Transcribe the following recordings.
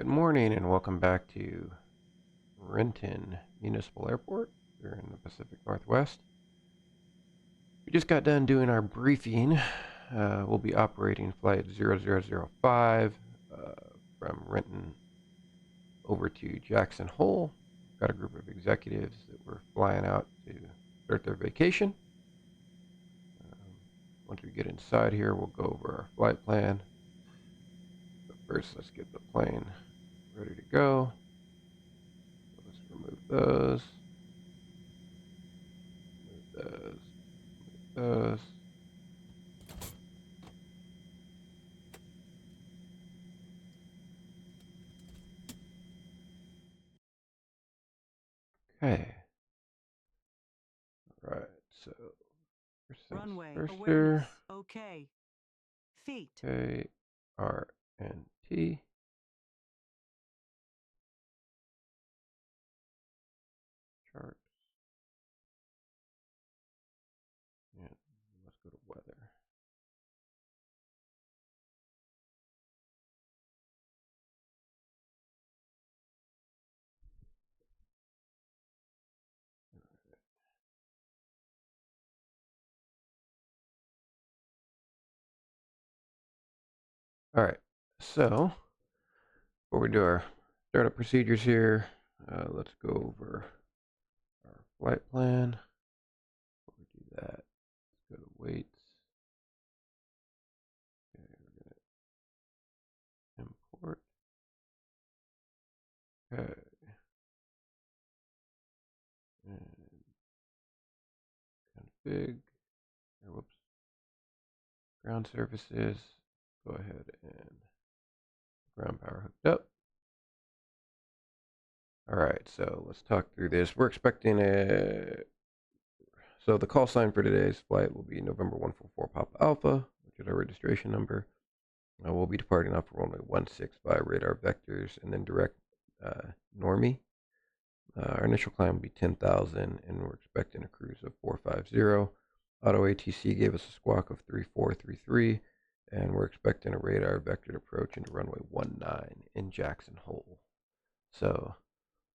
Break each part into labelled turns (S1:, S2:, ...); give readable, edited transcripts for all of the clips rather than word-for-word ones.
S1: Good morning and welcome back to Renton Municipal Airport here in the Pacific Northwest. We just got done doing our briefing. We'll be operating flight 0005 from Renton over to Jackson Hole. Got a group of executives that were flying out to start their vacation. Once we get inside here, we'll go over our flight plan. But first, let's get the plane ready to go. Let's remove those. Move those. Okay. All right. So first things
S2: Runway
S1: first
S2: awareness.
S1: here.
S2: Okay. Feet.
S1: Okay. R and T. Charts. And let's go to weather. All right. So before we do our startup procedures here, let's go over our flight plan. Before we do that, let's go to weights. Okay, we're gonna import. Okay. And config. Whoops. Ground surfaces. Go ahead and ground power hooked up. All right, so let's talk through this. We're expecting so the call sign for today's flight will be November 144 Papa Alpha, which is our registration number. We'll be departing off runway 16 by radar vectors and then direct Normie. Our initial climb will be 10,000 and we're expecting a cruise of 450. Auto ATC gave us a squawk of 3433 and we're expecting a radar vectored approach into runway 19 in Jackson Hole. So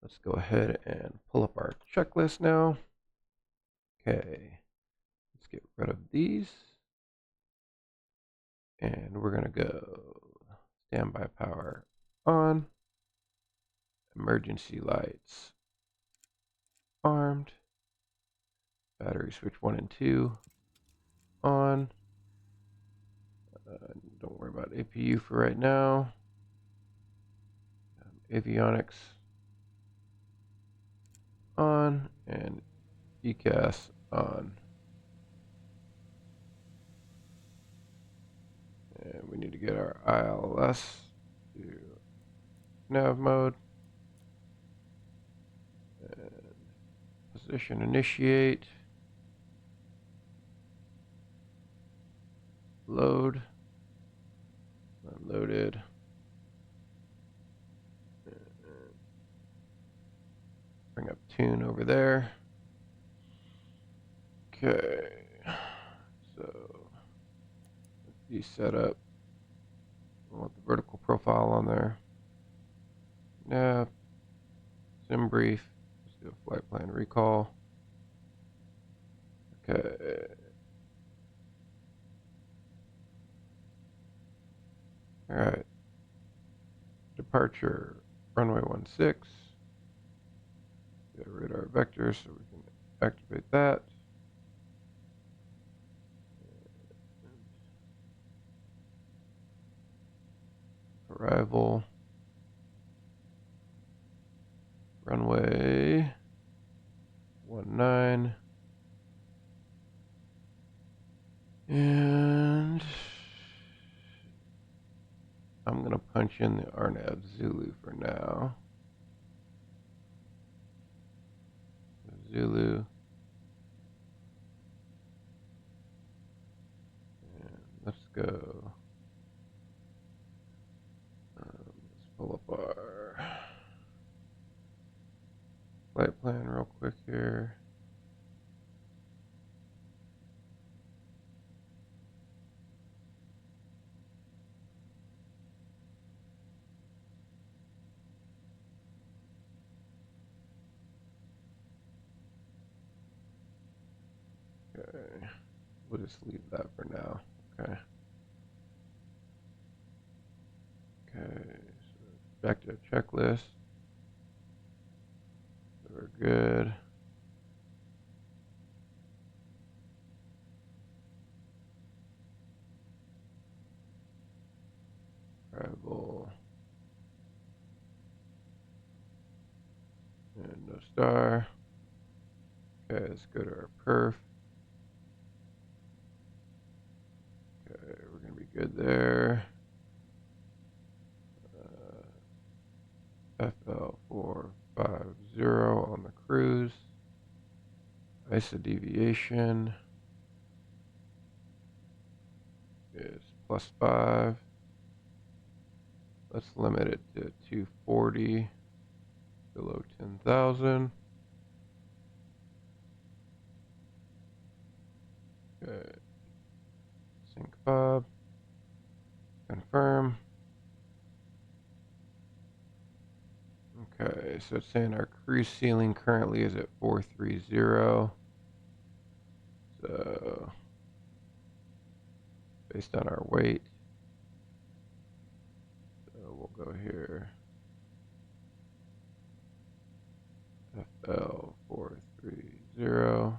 S1: let's go ahead and pull up our checklist now. Okay, let's get rid of these. And we're going to go standby power on, emergency lights armed, battery switch 1 and 2 on. Don't worry about APU for right now. Avionics on and ECAS on. And we need to get our ILS to nav mode. And position initiate. Load. Unloaded. Bring up tune over there. Okay. So let's be set up. I want the vertical profile on there. Nav. Sim brief. Let's do a flight plan recall. Okay. All right. Departure runway 16. Get radar vector so we can activate that. Arrival. Runway 19. And I'm going to punch in the RNAV Zulu for now. Zulu. And let's go. Let's pull up our flight plan real quick here. we'll just leave that for now. Okay. Okay, so back to the checklist. So we're good. Travel. And no star. Okay, let's go to our perf. Okay, we're going to be good there. FL450 on the cruise. ISO deviation is +5. Let's limit it to 240 below 10,000. Okay. Sync fob. Confirm. Okay, so it's saying our cruise ceiling currently is at 430. So, based on our weight, so we'll go here. FL430.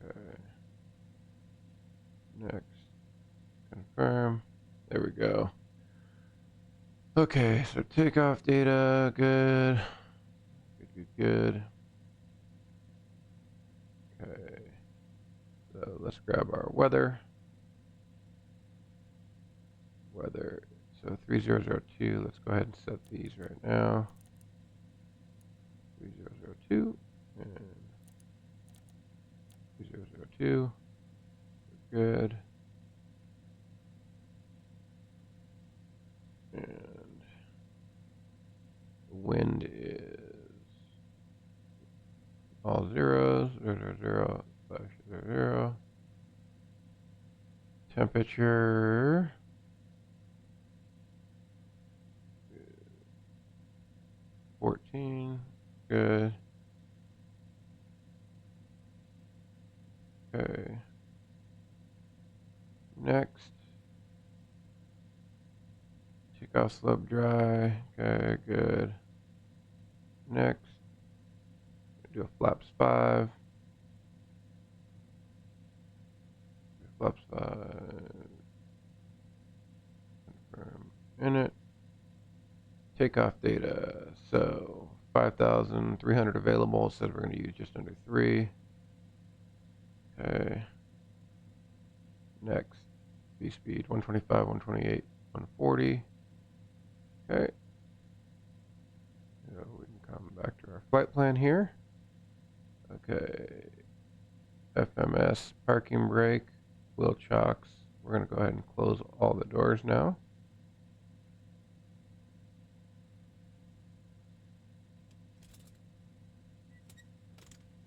S1: Okay. Next. Confirm. There we go. Okay, so takeoff data, good. Good. Okay. So let's grab our weather. Weather. So 3002. Let's go ahead and set these right now. 3002 and 3002. Good. And the wind is all zeros. 000 /0. Temperature 14. Good. Okay. Next. Takeoff slope dry. Okay, good. Next. Do a flaps 5. Flaps 5. Confirm in it. Takeoff data. So 5,300 available. It says we're going to use just under 3. Okay. Next. V-speed 125, 128, 140. Okay. So we can come back to our flight plan here. Okay. FMS parking brake, wheel chocks. We're going to go ahead and close all the doors now.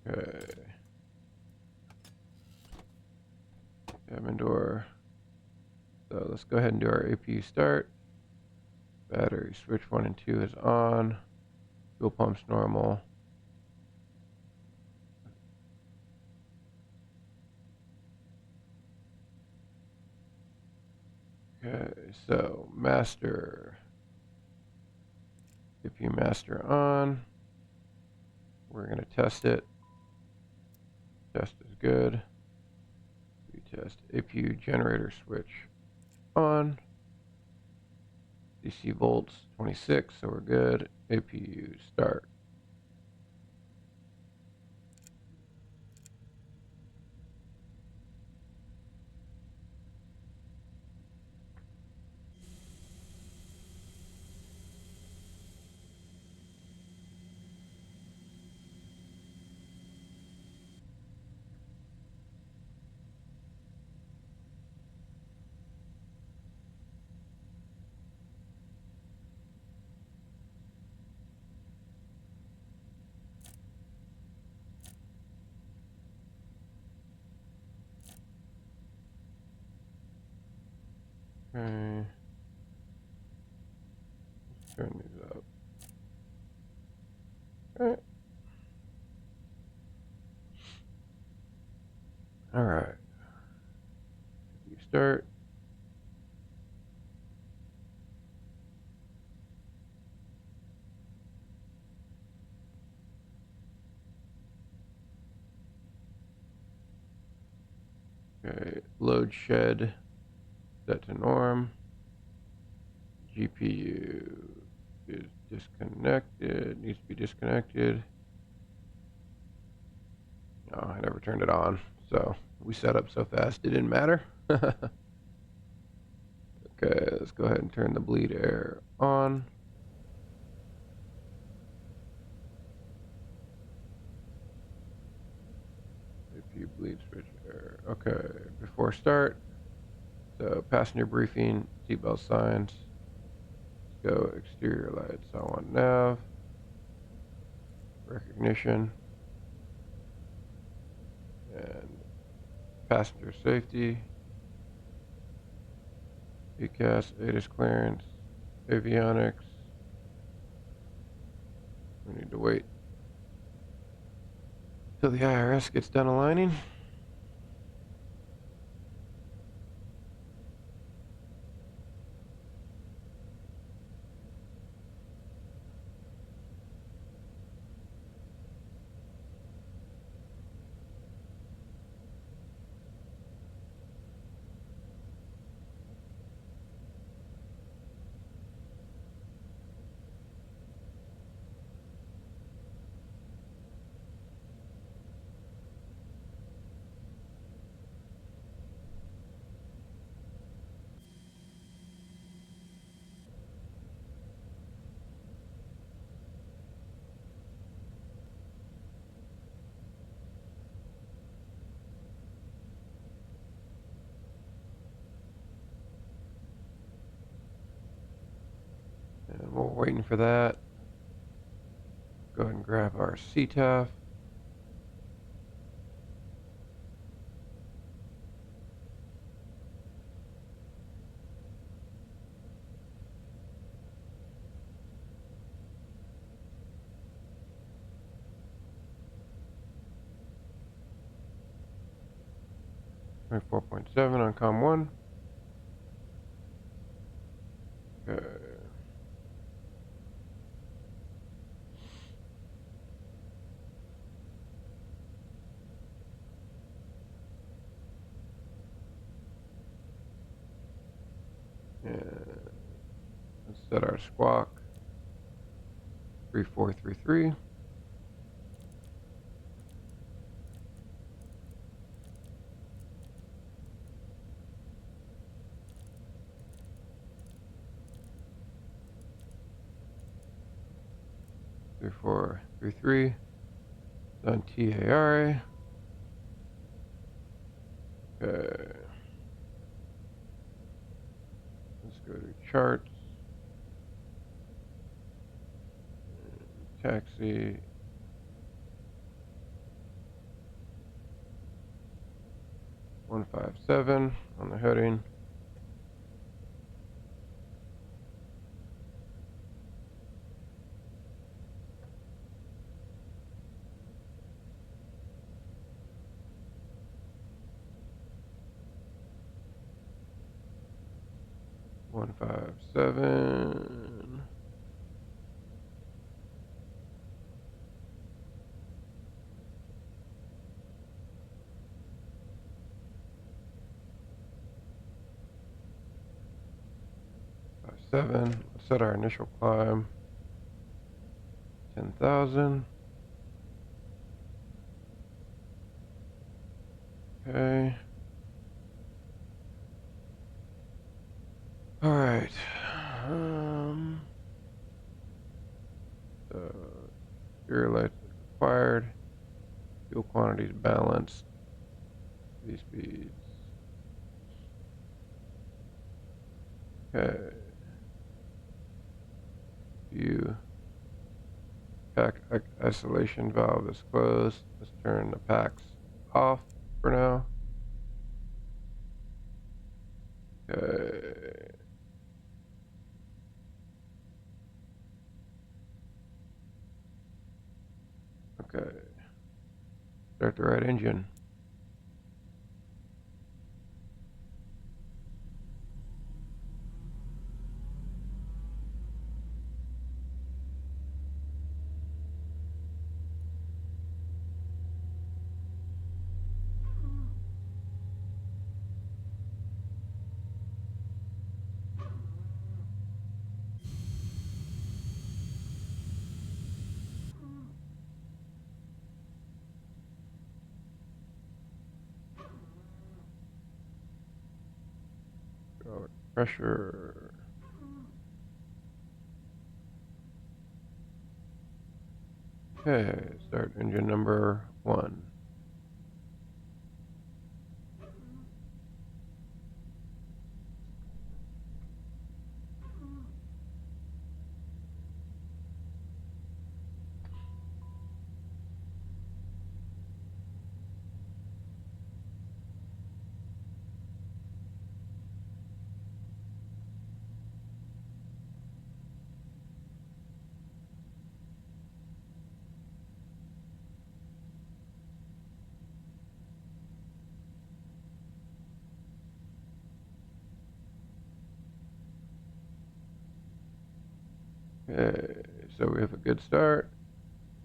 S1: Okay. Cabin door. So let's go ahead and do our APU start. Battery switch 1 and 2 is on. Fuel pumps normal. Okay, so master. APU master on. We're going to test it. Test is good. Retest APU generator switch on. DC volts 26, so we're good. APU start. Okay. Let's turn these up. All right. start. Okay, load shed, set to norm. GPU is disconnected, needs to be disconnected. Oh, I never turned it on, so we set up so fast it didn't matter. Okay, let's go ahead and turn the bleed air on. CPU bleed switch air. Okay, before start, so passenger briefing, seatbelt signs. Let's go exterior lights. I want nav, recognition, and passenger safety. PCAS, ATIS clearance, avionics. We need to wait till the IRS gets done aligning. And we're waiting for that. Go ahead and grab our CTAF. .4 on COM 1. Okay. And let's set our squawk 3433. Three, 4, 3, 3. Done TARA. Okay. Let's go to charts. Taxi. .157 on the heading. .157. .57. Let's set our initial climb 10,000. Okay. All right. So exterior lights required. Fuel quantities balanced. V speeds. Okay. View. Pack isolation valve is closed. Let's turn the packs off for now. Okay. Okay. Start the right engine. Pressure. Okay, start engine number 1. Okay, so we have a good start.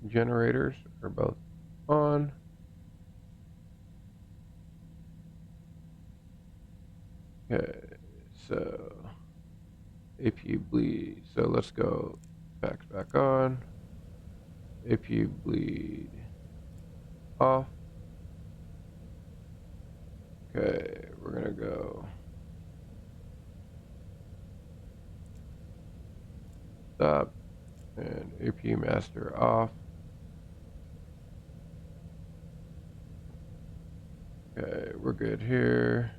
S1: Generators are both on. Okay, so APU bleed. So let's go back on. APU bleed off. Okay, we're gonna go stop and APU master off. Okay, we're good here.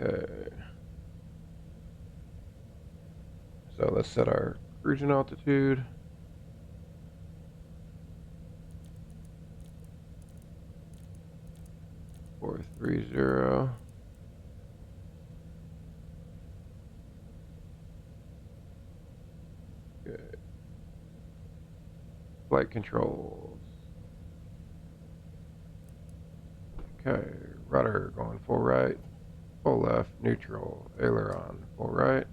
S1: Okay. So let's set our cruising altitude. Four 430. Okay. Flight controls. Okay, rudder going full right, full left, neutral, aileron, full right,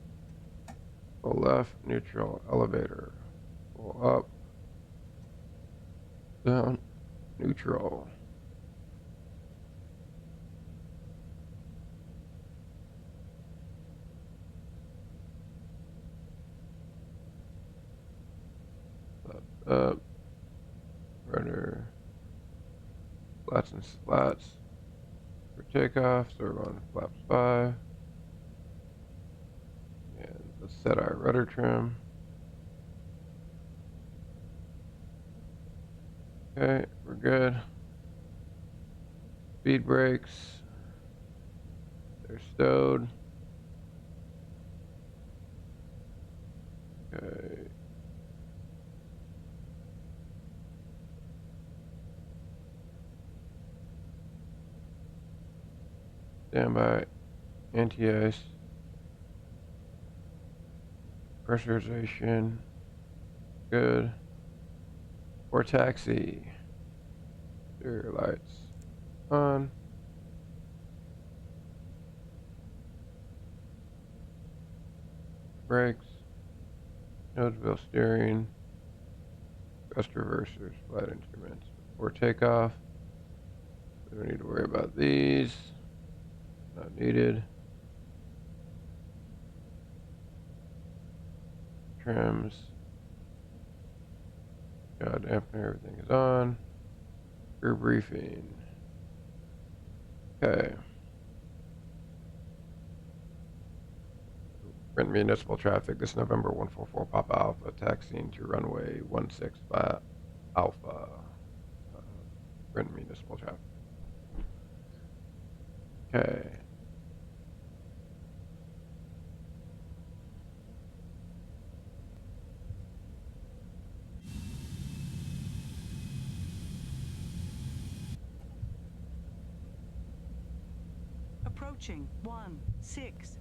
S1: full left, neutral, elevator, full up, down, neutral. Up, rudder, slats and slats for takeoff, so we're going flaps 5. And let's set our rudder trim. Okay, we're good. Speed brakes, they're stowed. Okay. Standby, anti-ice, pressurization, good. For taxi, exterior lights on. Brakes, nose-wheel steering, gust reversers, flight instruments. For takeoff, we don't need to worry about these. Not needed. Trims. God dampener, everything is on. Crew briefing. Okay. Renton municipal traffic this November 144 Papa Alpha, taxiing to runway 16 by Alpha. Renton municipal traffic. Okay.
S2: Approaching 16.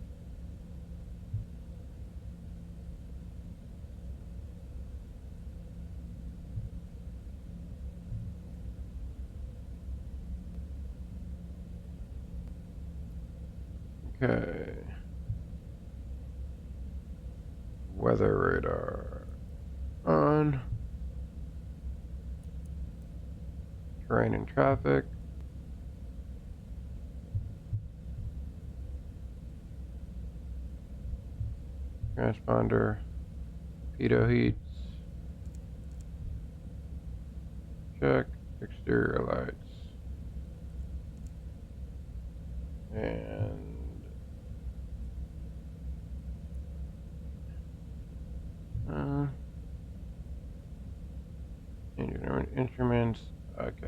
S1: Okay. Weather radar on. Terrain and traffic. Transponder. Pitot heats. check. Exterior lights. And engine instruments. Okay.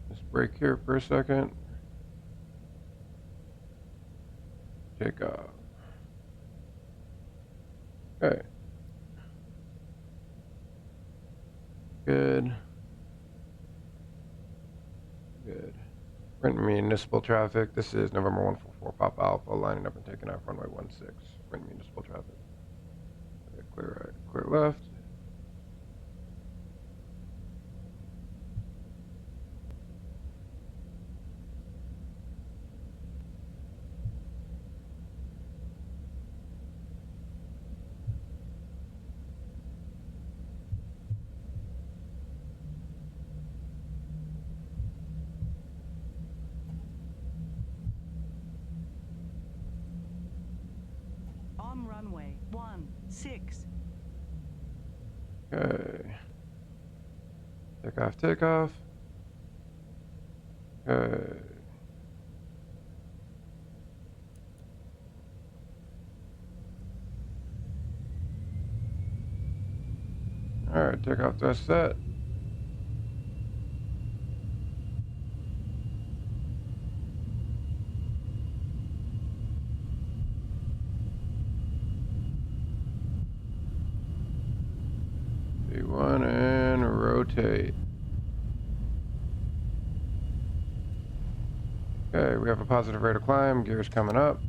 S1: Let's break here for a second. Take off. Okay. Good. Good. Renton Municipal Traffic. This is November 144 Papa Alpha, lining up and taking off runway 16. Renton Municipal Traffic. Okay, clear right, clear left.
S2: On runway 16.
S1: Okay. Take off. Okay. Alright, take off that's set. C1 and rotate. Okay, we have a positive rate of climb, gears coming up.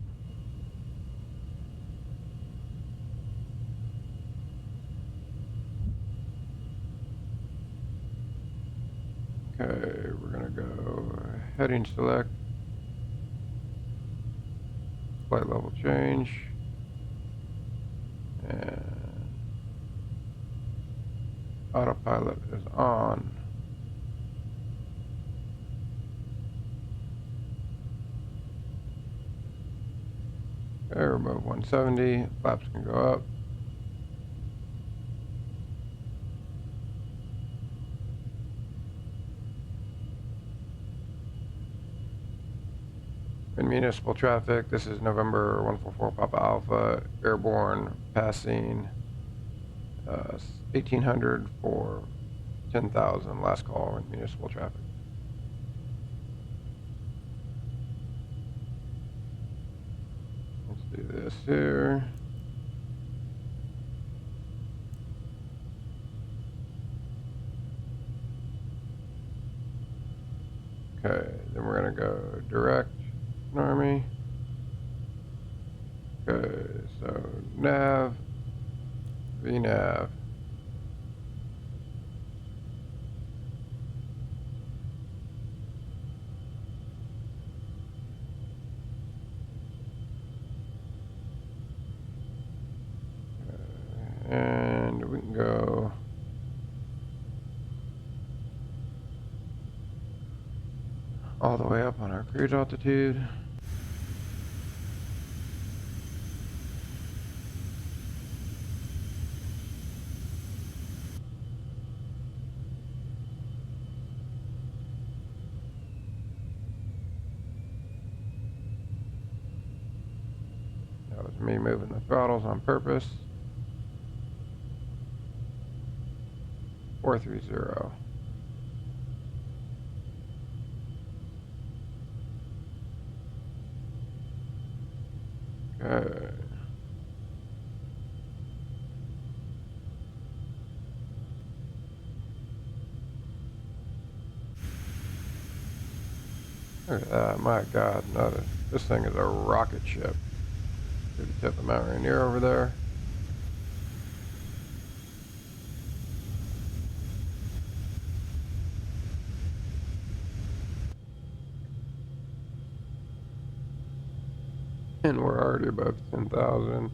S1: Okay, we're gonna go heading select, flight level change, and autopilot is on. Okay, remove 170, flaps can go up. In municipal traffic, this is November 144 Papa Alpha, airborne, passing 1800 for 10,000, last call in municipal traffic. Let's do this here. Okay, then we're gonna go direct, Army. Okay, so nav, VNav. And we can go all the way up on our cruise altitude. That was me moving the throttles on purpose. 430. Okay. Look at that, my God, this thing is a rocket ship. Maybe tip the Mount Rainier over there. And we're already above 10,000.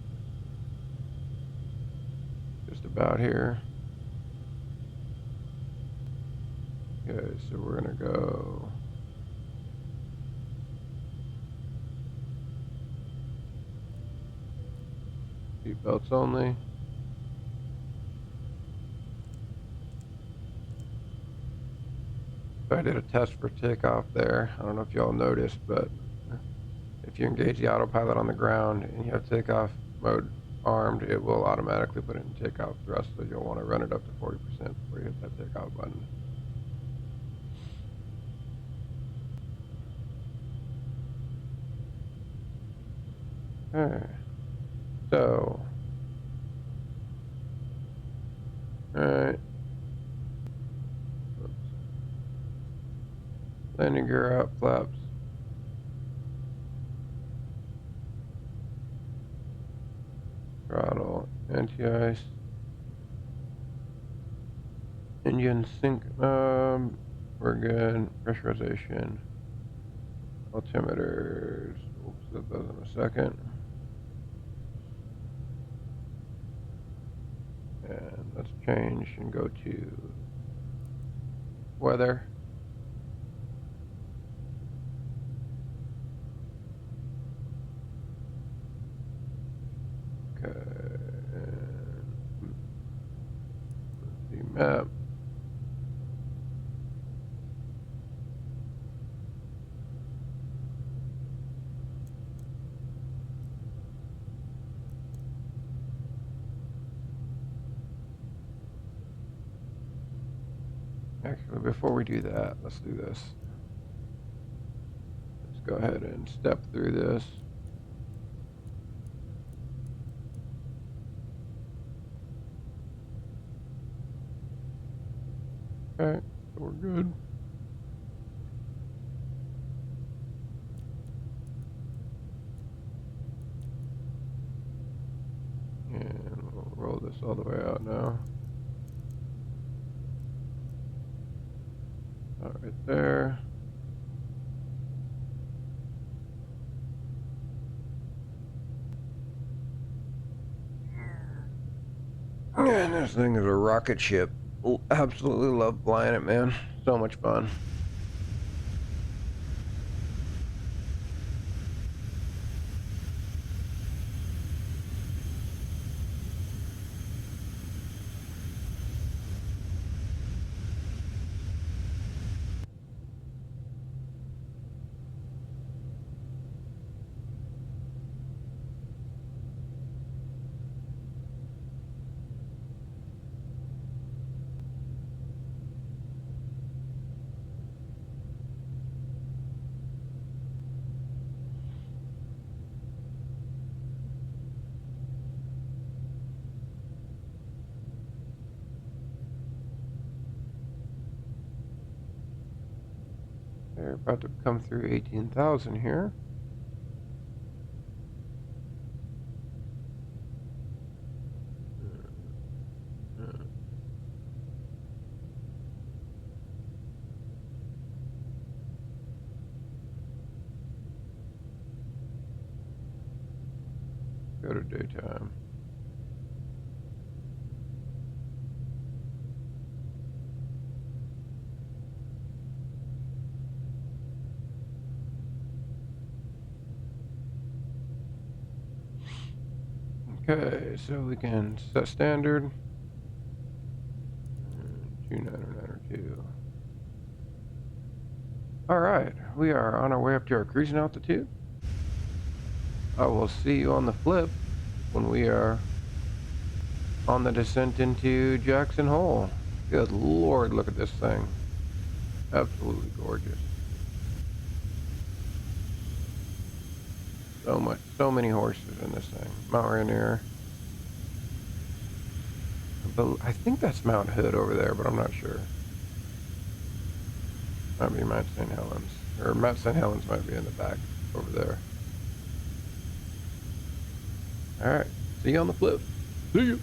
S1: Just about here. Okay, so we're gonna go seat belts only. So I did a test for takeoff there. I don't know if y'all noticed, but if you engage the autopilot on the ground and you have takeoff mode armed, it will automatically put it in takeoff thrust, so you'll want to run it up to 40% before you hit that takeoff button. Alright. So. Alright. Landing gear out, flaps. Throttle, anti-ice. Engine sync, we're good. Pressurization. Altimeters. We'll set those in a second. And let's change and go to weather. Okay. And the map. Actually, before we do that, let's do this. Let's go ahead and step through this. Okay, so we're good. And we'll roll this all the way out now. Right there. And this thing is a rocket ship. Absolutely love flying it, man. So much fun. They're about to come through 18,000 here. Go to daytime. Okay, so we can set standard. 2992. Alright, we are on our way up to our cruising altitude. I will see you on the flip when we are on the descent into Jackson Hole. Good Lord, look at this thing. Absolutely gorgeous. So many horses in this thing. Mount Rainier. But I think that's Mount Hood over there, but I'm not sure. Might be Mount St. Helens. Or Mount St. Helens might be in the back over there. Alright, see you on the flip. See you.